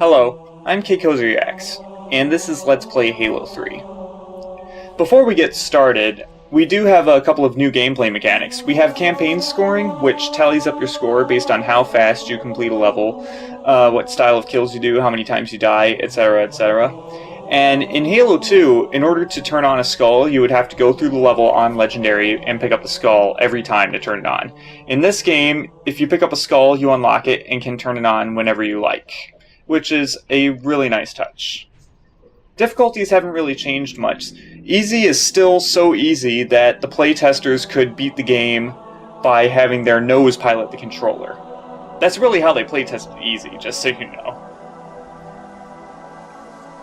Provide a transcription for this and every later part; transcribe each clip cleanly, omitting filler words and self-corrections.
Hello, I'm KKoZeryax, and this is Let's Play Halo 3. Before we get started, we do have a couple of new gameplay mechanics. We have campaign scoring, which tallies up your score based on how fast you complete a level, what style of kills you do, how many times you die, etc., etc. And in Halo 2, in order to turn on a skull, you would have to go through the level on Legendary and pick up the skull every time to turn it on. In this game, if you pick up a skull, you unlock it and can turn it on whenever you like, which is a really nice touch. Difficulties haven't really changed much. Easy is still so easy that the playtesters could beat the game by having their nose pilot the controller. That's really how they playtested easy, just so you know.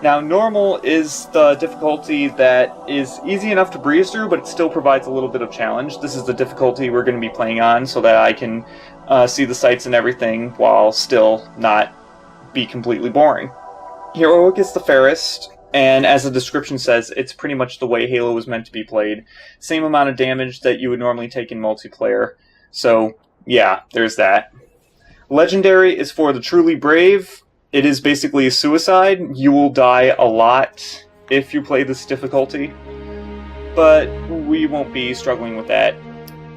Now, normal is the difficulty that is easy enough to breeze through, but it still provides a little bit of challenge. This is the difficulty we're going to be playing on so that I can see the sights and everything while still not be completely boring. Heroic is the fairest, and as the description says, it's pretty much the way Halo was meant to be played. Same amount of damage that you would normally take in multiplayer. So, yeah, there's that. Legendary is for the truly brave. It is basically a suicide. You will die a lot if you play this difficulty, but we won't be struggling with that.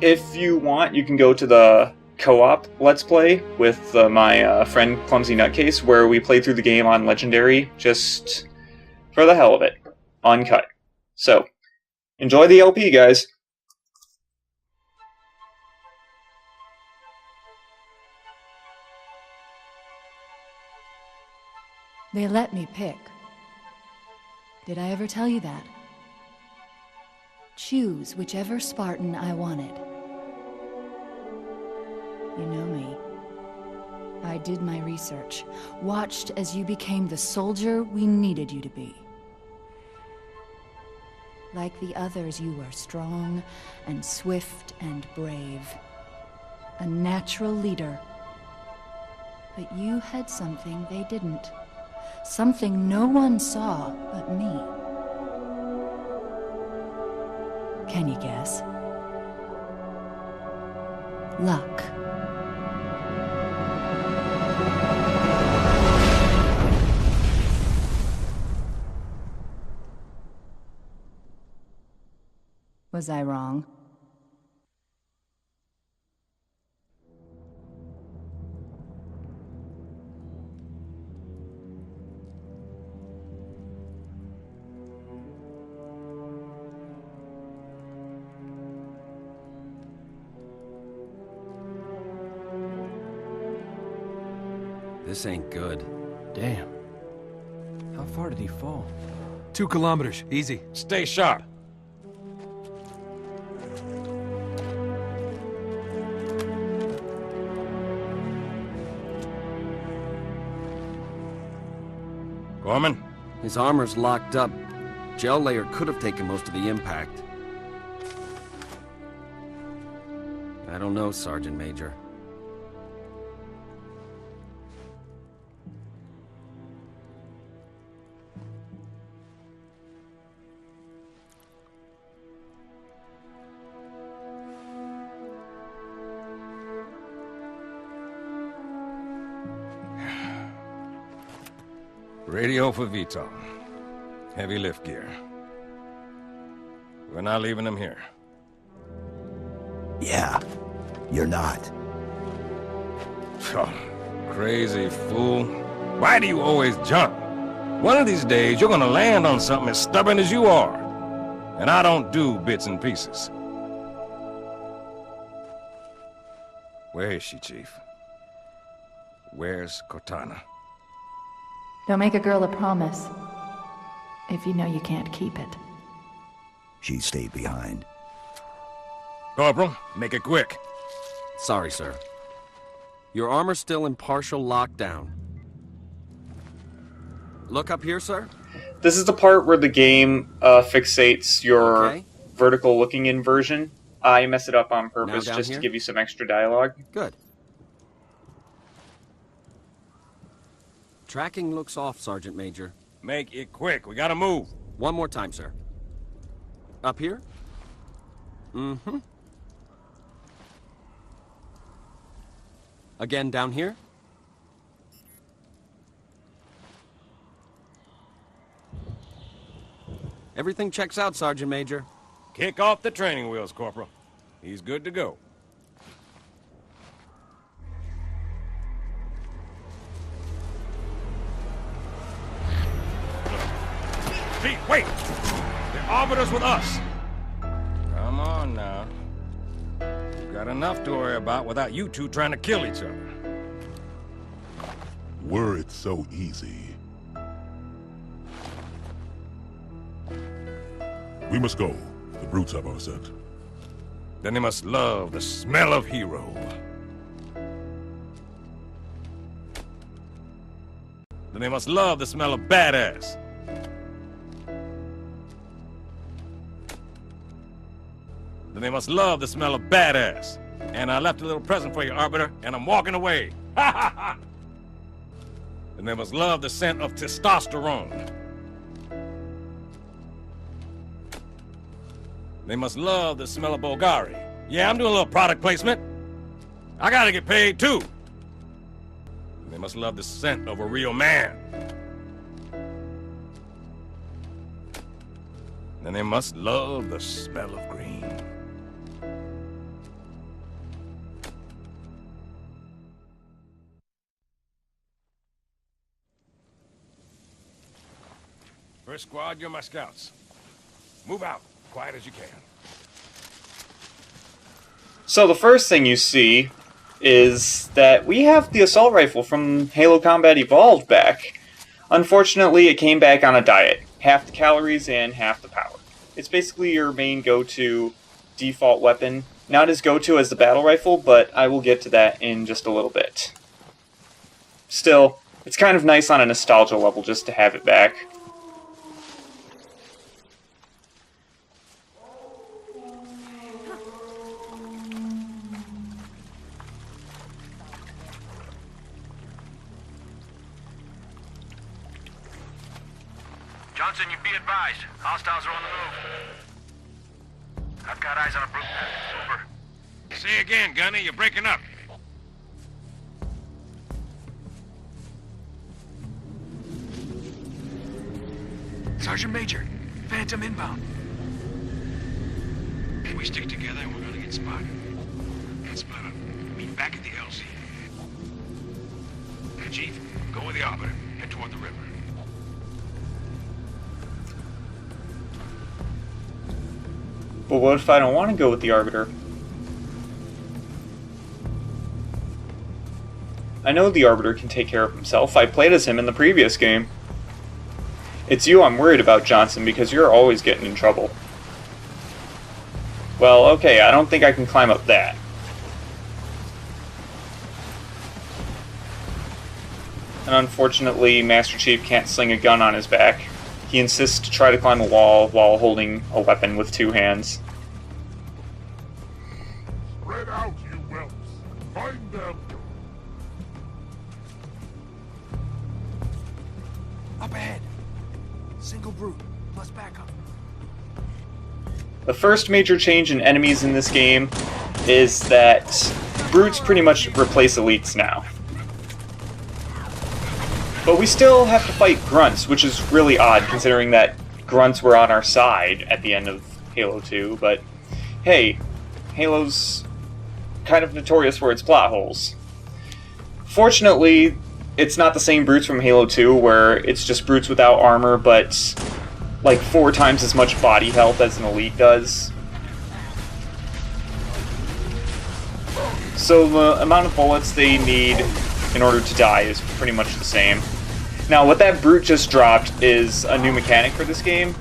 If you want, you can go to the co-op Let's Play with my friend Clumsy Nutcase, where we play through the game on Legendary, just for the hell of it, uncut. So, enjoy the LP, guys. They let me pick. Did I ever tell you that? Choose whichever Spartan I wanted. You know me. I did my research, watched as you became the soldier we needed you to be. Like the others, you were strong and swift and brave. A natural leader. But you had something they didn't. Something no one saw but me. Can you guess? Luck. Was I wrong? This ain't good. Damn. How far did he fall? 2 kilometers, easy. Stay sharp. Gorman? His armor's locked up. Gel layer could have taken most of the impact. I don't know, Sergeant Major. Radio for VTOL. Heavy lift gear. We're not leaving them here. Yeah, you're not. Oh, crazy fool. Why do you always jump? One of these days, you're gonna land on something as stubborn as you are. And I don't do bits and pieces. Where is she, Chief? Where's Cortana? Don't make a girl a promise if you know you can't keep it. She stayed behind. Corporal, make it quick. Sorry, sir. Your armor's still in partial lockdown. Look up here, sir. This is the part where the game fixates your Okay. vertical looking inversion. I mess it up on purpose Now down just here? to give you some extra dialogue. Good. Tracking looks off, Sergeant Major. Make it quick. We gotta move. One more time, sir. Up here? Mm-hmm. Again down here? Everything checks out, Sergeant Major. Kick off the training wheels, Corporal. He's good to go. Pete, wait! The Arbiter's with us! Come on now. We've got enough to worry about without you two trying to kill each other. Were it so easy. We must go. The brutes have our scent. Then they must love the smell of hero. Then they must love the smell of badass. Then they must love the smell of badass. And I left a little present for you, Arbiter, and I'm walking away. Ha ha ha! Then they must love the scent of testosterone. They must love the smell of Bulgari. Yeah, I'm doing a little product placement. I gotta get paid too. They must love the scent of a real man. Then they must love the smell of green. First squad, you're my scouts. Move out, quiet as you can. So the first thing you see is that we have the assault rifle from Halo Combat Evolved back. Unfortunately, it came back on a diet. Half the calories and half the power. It's basically your main go-to default weapon. Not as go-to as the battle rifle, but I will get to that in just a little bit. Still, it's kind of nice on a nostalgia level just to have it back. Johnson, you be advised. Hostiles are on the move. I've got eyes on a brute pack. Over. Say again, Gunny, you're breaking up. Sergeant Major, Phantom inbound. If we stick together, we're gonna get spotted. Let's split up. Meet back at the LZ. Chief, go with the Arbiter. Head toward the river. But what if I don't want to go with the Arbiter? I know the Arbiter can take care of himself. I played as him in the previous game. It's you I'm worried about, Johnson, because you're always getting in trouble. Well, okay, I don't think I can climb up that. And unfortunately, Master Chief can't sling a gun on his back. He insists to try to climb a wall while holding a weapon with two hands. Spread out, you whelps. Find them. Up ahead. Single brute, plus backup. The first major change in enemies in this game is that brutes pretty much replace elites now. But we still have to fight grunts, which is really odd considering that grunts were on our side at the end of Halo 2, but hey, Halo's kind of notorious for its plot holes. Fortunately, it's not the same brutes from Halo 2 where it's just brutes without armor, but like 4 times as much body health as an elite does. So the amount of bullets they need in order to die is pretty much the same. Now, what that brute just dropped is a new mechanic for this game.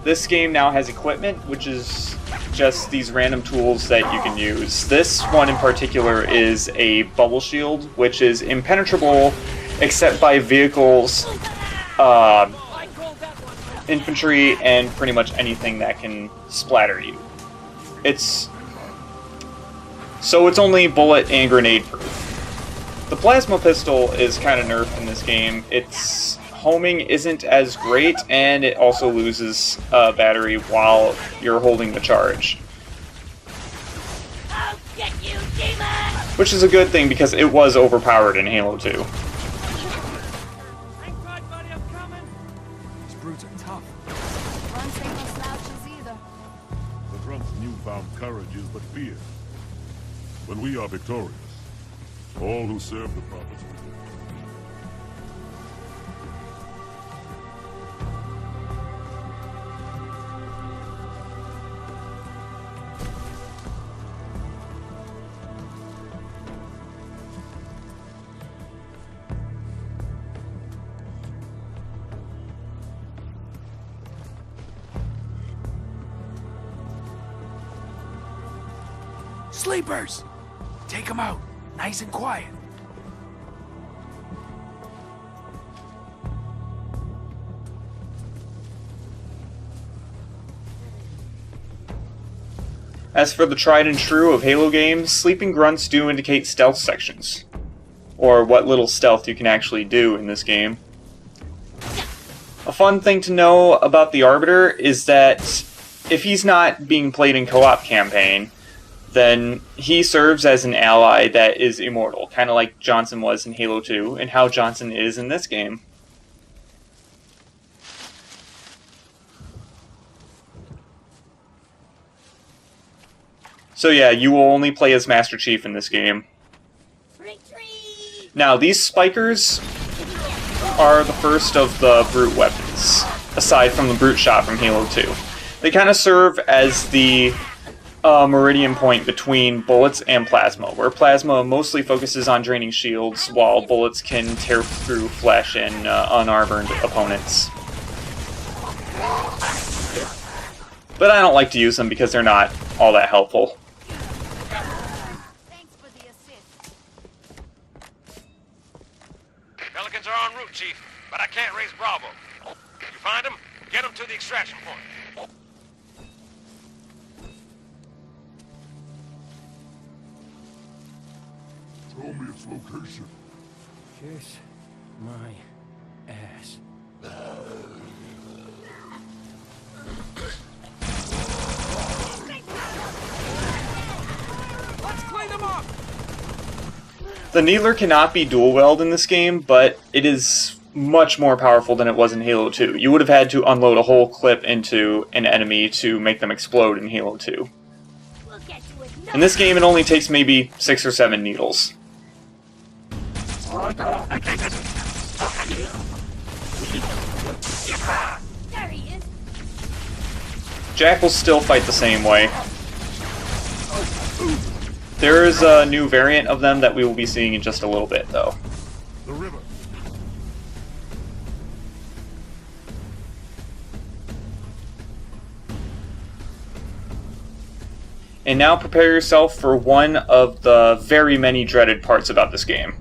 This game now has equipment, which is just these random tools that you can use. This one in particular is a bubble shield, which is impenetrable except by vehicles, infantry, and pretty much anything that can splatter you. It's only bullet and grenade proof. The plasma pistol is kind of nerfed in this game. Its homing isn't as great, and it also loses battery while you're holding the charge. I'll get you, demon! Which is a good thing because it was overpowered in Halo 2. Hang tight, buddy, I'm coming. These brutes are tough. Grunts ain't no slouches either. The Grunt's newfound courage is but fear. When we are victorious, all who serve the prophets will. Sleepers! Take them out, nice and quiet. As for the tried and true of Halo games, sleeping grunts do indicate stealth sections, or what little stealth you can actually do in this game. A fun thing to know about the Arbiter is that if he's not being played in co-op campaign, then he serves as an ally that is immortal, kind of like Johnson was in Halo 2, and how Johnson is in this game. So yeah, you will only play as Master Chief in this game. Now, these spikers are the first of the brute weapons, aside from the brute shot from Halo 2. They kind of serve as the meridian point between bullets and plasma, where plasma mostly focuses on draining shields, while bullets can tear through flesh and unarmored opponents. But I don't like to use them because they're not all that helpful. Thanks for the assist. Pelicans are en route, Chief, but I can't raise Bravo. You find them, get them to the extraction point. Tell me its location. Kiss my ass. Let's clean them up! The Needler cannot be dual-wield in this game, but it is much more powerful than it was in Halo 2. You would have had to unload a whole clip into an enemy to make them explode in Halo 2. In this game, it only takes maybe 6 or 7 needles. There he is. Jack will still fight the same way. There is a new variant of them that we will be seeing in just a little bit, though. The river. And now prepare yourself for one of the very many dreaded parts about this game.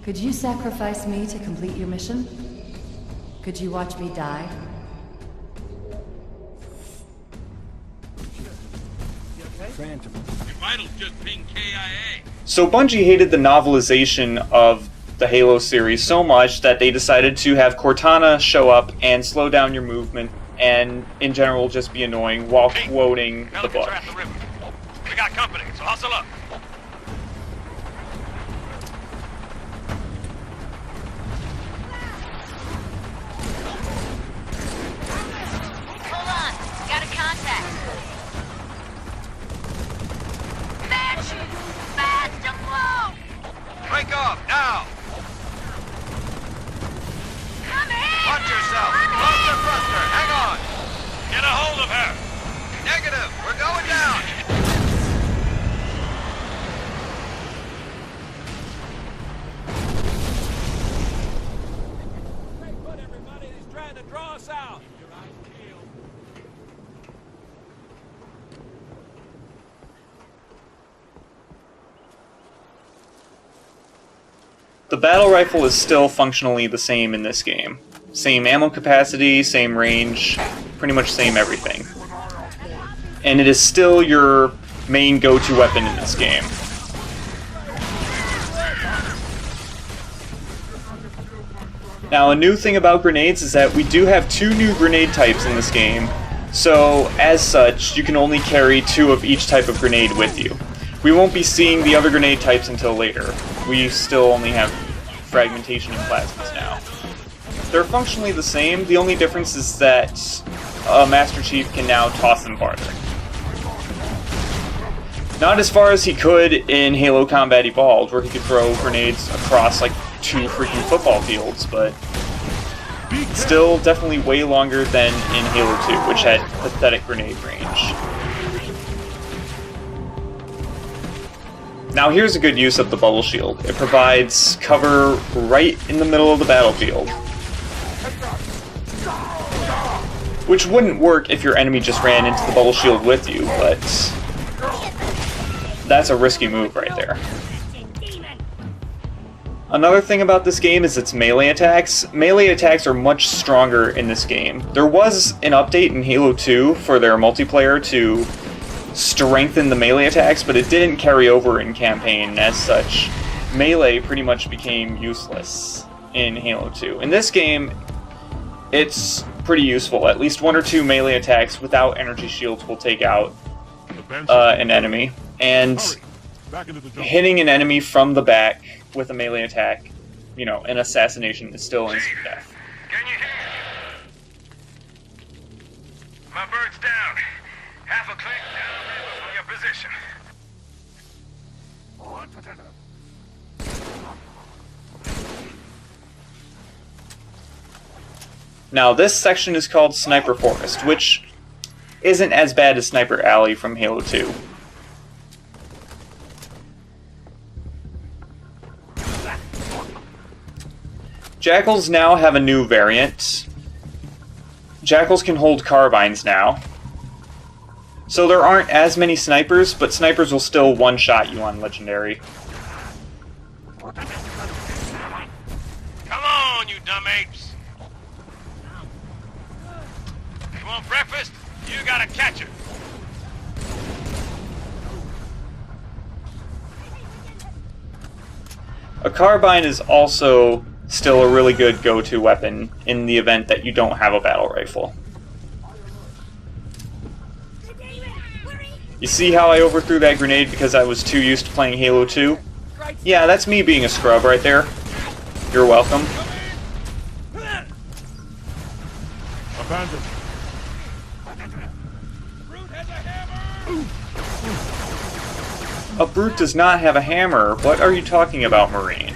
Could you sacrifice me to complete your mission? Could you watch me die? Phantom. Your vitals just ping KIA. So Bungie hated the novelization of the Halo series so much that they decided to have Cortana show up and slow down your movement and, in general, just be annoying while quoting the Pelicans book. are at the river. We got company, so hustle up. Hold on, got a contact. Match! Fast and low! Break off, now! Come in! Watch yourself! Thruster, thruster, hang on! Get a hold of her! Negative, we're going down! Put everybody, he's trying to draw us out. The battle rifle is still functionally the same in this game. Same ammo capacity, same range, pretty much same everything. And it is still your main go-to weapon in this game. Now, a new thing about grenades is that we do have 2 new grenade types in this game, so as such, you can only carry 2 of each type of grenade with you. We won't be seeing the other grenade types until later. We still only have fragmentation and plasmas now. They're functionally the same. The only difference is that Master Chief can now toss them farther. Not as far as he could in Halo Combat Evolved, where he could throw grenades across like 2 freaking football fields, but still definitely way longer than in Halo 2, which had pathetic grenade range. Now here's a good use of the bubble shield. It provides cover right in the middle of the battlefield, which wouldn't work if your enemy just ran into the bubble shield with you, but that's a risky move right there. Another thing about this game is its melee attacks. Melee attacks are much stronger in this game. There was an update in Halo 2 for their multiplayer to strengthen the melee attacks, but it didn't carry over in campaign, and as such, melee pretty much became useless in Halo 2. In this game, it's pretty useful. At least 1 or 2 melee attacks without energy shields will take out an enemy, and hitting an enemy from the back with a melee attack, you know, an assassination is still instant death. Can you hear? My bird's down. Half a click downriver from your position. Now, this section is called Sniper Forest, which isn't as bad as Sniper Alley from Halo 2. Jackals now have a new variant. Jackals can hold carbines now. So there aren't as many snipers, but snipers will still one-shot you on Legendary. Come on, you dumb apes! You want breakfast? You gotta catch it! A carbine is also still a really good go-to weapon in the event that you don't have a battle rifle. You see how I overthrew that grenade because I was too used to playing Halo 2? Yeah, that's me being a scrub right there. You're welcome. Abandoned. A brute does not have a hammer. What are you talking about, Marine?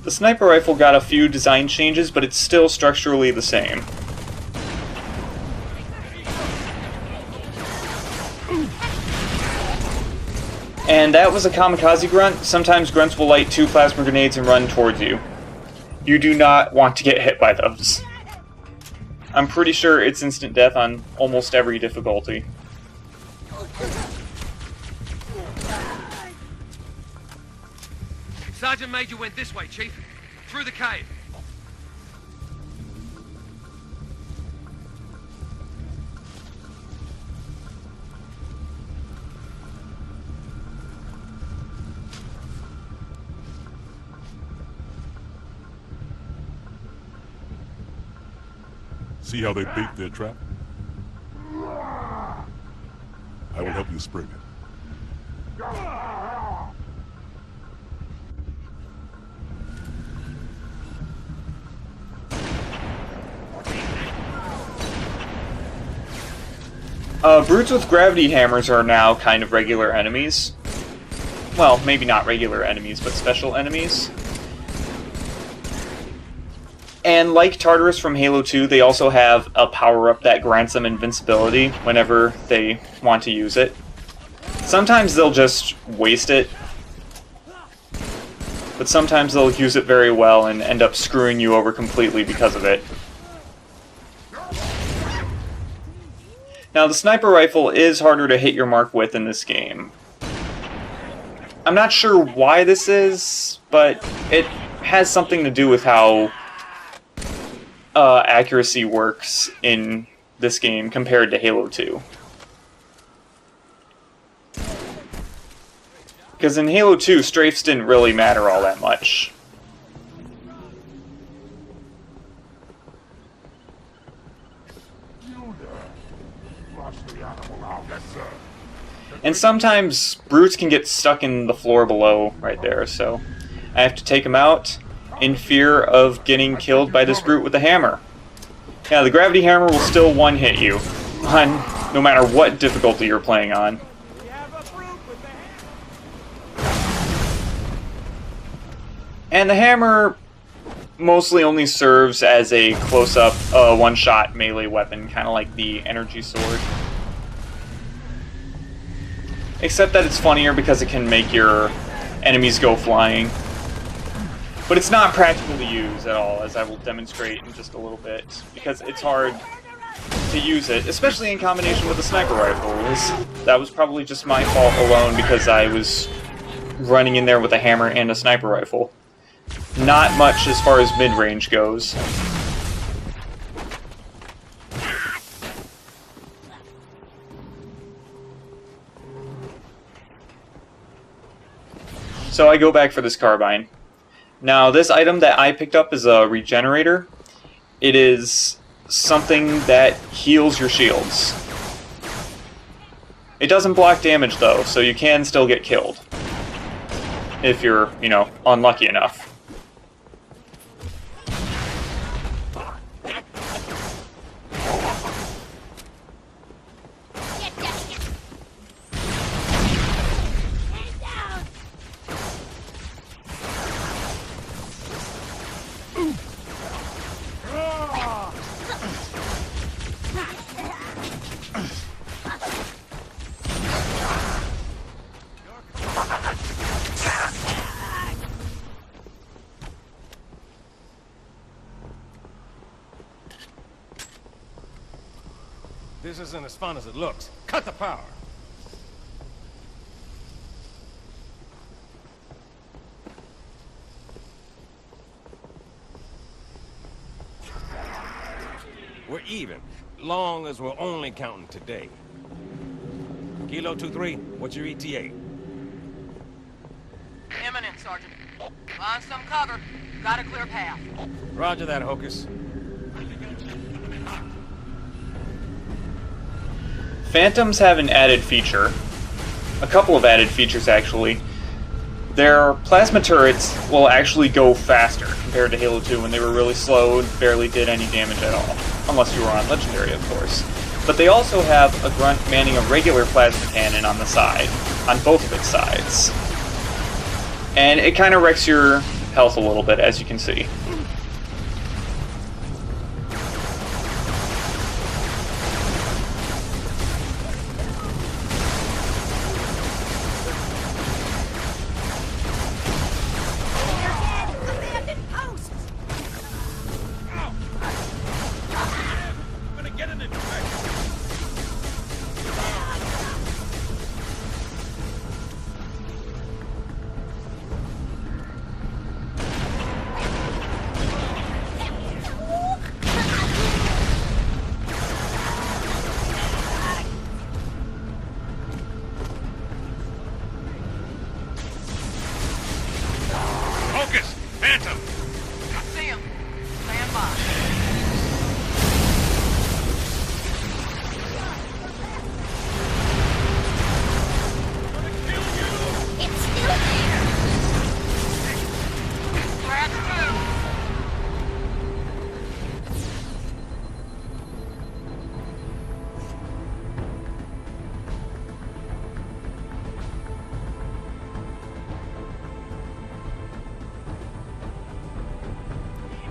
The sniper rifle got a few design changes, but it's still structurally the same. And that was a kamikaze grunt. Sometimes grunts will light 2 plasma grenades and run towards you. You do not want to get hit by those. I'm pretty sure it's instant death on almost every difficulty. Sergeant Major went this way, Chief. Through the cave. See how they bait their trap? I will help you spring it. Brutes with gravity hammers are now kind of regular enemies. Well, maybe not regular enemies, but special enemies. And like Tartarus from Halo 2, they also have a power-up that grants them invincibility whenever they want to use it. Sometimes they'll just waste it, but sometimes they'll use it very well and end up screwing you over completely because of it. Now, the sniper rifle is harder to hit your mark with in this game. I'm not sure why this is, but it has something to do with how accuracy works in this game compared to Halo 2. Because in Halo 2, strafes didn't really matter all that much. And sometimes brutes can get stuck in the floor below right there, so I have to take them out in fear of getting killed by this brute with a hammer. Yeah, the gravity hammer will still one-hit you, no matter what difficulty you're playing on. And the hammer mostly only serves as a close-up, one-shot melee weapon, kind of like the energy sword. Except that it's funnier because it can make your enemies go flying. But it's not practical to use at all, as I will demonstrate in just a little bit, because it's hard to use it, especially in combination with a sniper rifle. That was probably just my fault alone because I was running in there with a hammer and a sniper rifle. Not much as far as mid-range goes. So I go back for this carbine. Now, this item that I picked up is a regenerator. It is something that heals your shields. It doesn't block damage, though, so you can still get killed. If you're, you know, unlucky enough. This isn't as fun as it looks. Cut the power. We're even, long as we're only counting today. Kilo 2-3, what's your ETA? Imminent, Sergeant. Find some cover. Got a clear path. Roger that, Hocus. Phantoms have an added feature. A couple of added features, actually. Their plasma turrets will actually go faster compared to Halo 2 when they were really slow and barely did any damage at all. Unless you were on Legendary, of course. But they also have a grunt manning a regular plasma cannon on the side, on both of its sides. And it kind of wrecks your health a little bit, as you can see. Focus! Phantom! I see him. Stand by. It's still there! Scratch through.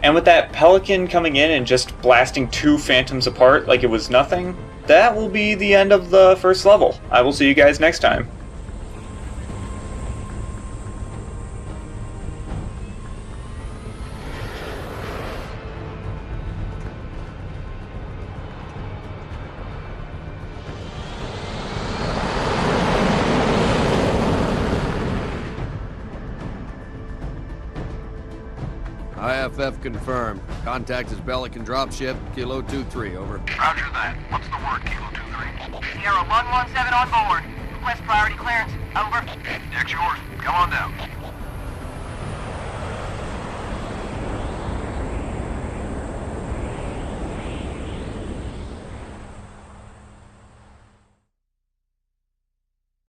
And with that Pelican coming in and just blasting two Phantoms apart like it was nothing, that will be the end of the first level. I will see you guys next time. FF confirmed. Contact is Pelican dropship, Kilo 23, over. Roger that. What's the word, Kilo 23? Sierra 117 on board. Request priority clearance. Over. Deck's yours. Come on down.